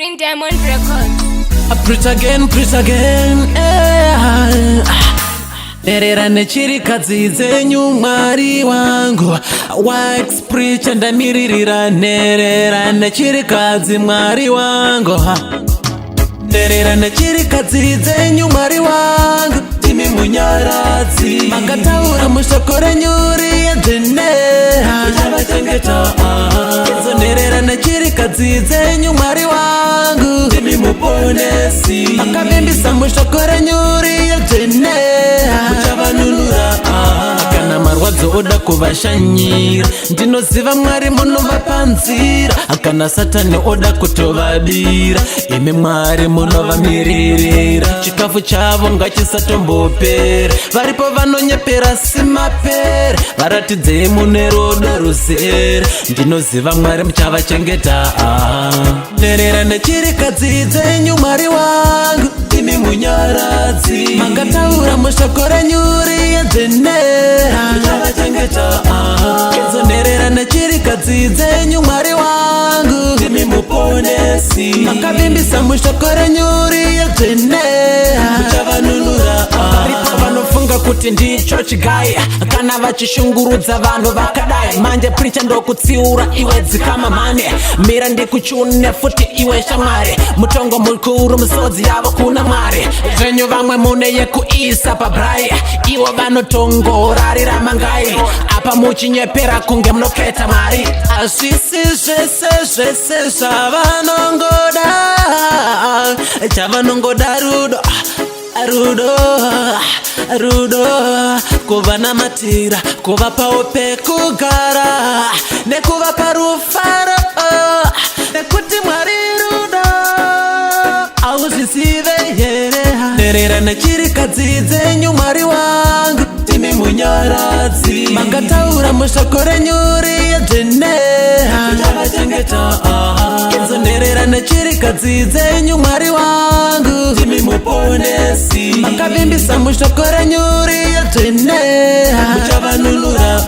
King Diamond Records. Preach again, Nerera nechirikadzi dzenyu Mwari wangu. Wax preacher ndamiririra. Nerera nechirikadzi Mwari wangu. Nerera nechirikadzi dzenyu Mwari wangu. Timi munyaradzi makataura mushoko renyu riedzenera uchavachengeta. Nerera nechirikadzi dzenyu Mwari wangu. Timi muponesi makavimbisa mushoko renyu riedzenera uchavanunura. Kana marwadzo oda kuvashanyira ndinoziva Mwari munovapa nzira. Kana Satani oda kutovadira imi Mwari munovamiririra. Chikafu chavo ngachisatombopera. Varipo vanonyepera simapera. Varatidzei mune rudo ruzere. Ndinoziva Mwari muchavachengeta. Nerera nechirikadzi dzenyu Mwari wangu. Imi munyaradzi makataura mushoko renyu riedzenera uchavachengeta. Nerera nechirikadzi dzenyu Mwari wangu. Imi muponesi makavimbisa mushoko renyu riedzenera uchavanunura. Varipo vanofunga kuti ndicho chigaya kana vachishungurudza vanhu vakadai. Manje preacher ndokutsiura iwe dzikama mane. Mira ndikuchune futi iwe shamwari. Mutongo mukuru misodzi yavo kuna Mwari. Zvenyu vamwe mune yekuisa pabrai. Ivo vanotongorarira mangai. Apa muchinyepera kunge munoketa Mwari. Asisi zvese zvavanongoda. Chavanongoda rudo kuvanamatira kuvapawo pekugara nekuvapa rufaro nekuti Mwari rudo auzvizive here. Nerera nechirikadzi dzenyu Mwari wangu. Timi munyaradzi makataura mushoko renyu riedzenera uchavachengeta. Nerera nechirikadzi dzenyu Mwari wangu. Timi muponesi makavimbisa mushoko renyu riedzenera uchavanunura.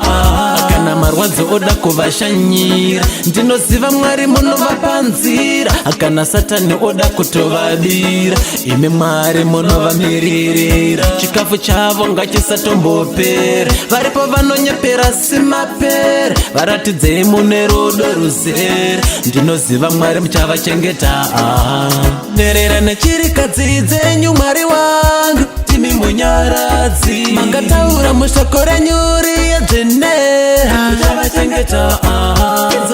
Kana marwadzo oda kuvashanyira ndinoziva Mwari munovapa nzira. Kana Satani oda kutovadira imi Mwari munovamiririra. Chikafu chavo ngachisatombopera. Varipo vanonyepera simapera. Varatidzei mune rudo ruzere. Ndinoziva Mwari muchavachengeta. Nerera nechirikadzi dzenyu Mwari wangu. Timi munyaradzi makataura mushoko renyu riedzenera uchavachengeta.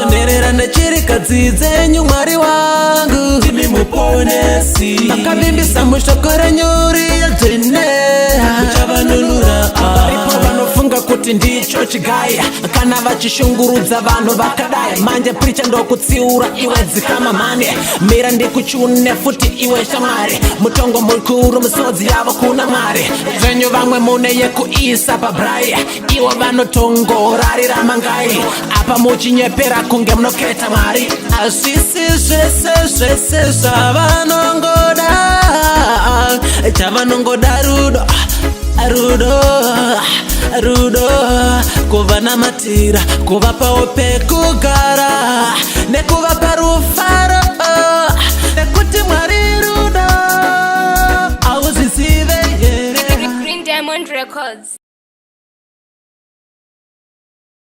Nerera nechirikadzi dzenyu Mwari wangu. Timi muponesi makavimbisa mushoko renyu riedzenera uchavanunura. Varipo vanofunga kuti ndicho chigaya kana vachishungurudza vanhu vakadai. Manje preacher ndokutsiura iwe dzikama mane. Mira ndikuchune futi iwe shamwari. Mutongo mukuru misodzi yavo kuna Mwari. Zvenyu vamwe mune yekuisa pabrai. Ivo vanotongorarira mangai. Apa muchinyepera kunge munoketa Mwari. Asisi zvese zvavanongoda. Chavanongoda rudo kuvanamatira kuvapawo pekugara nekuvapa rufaro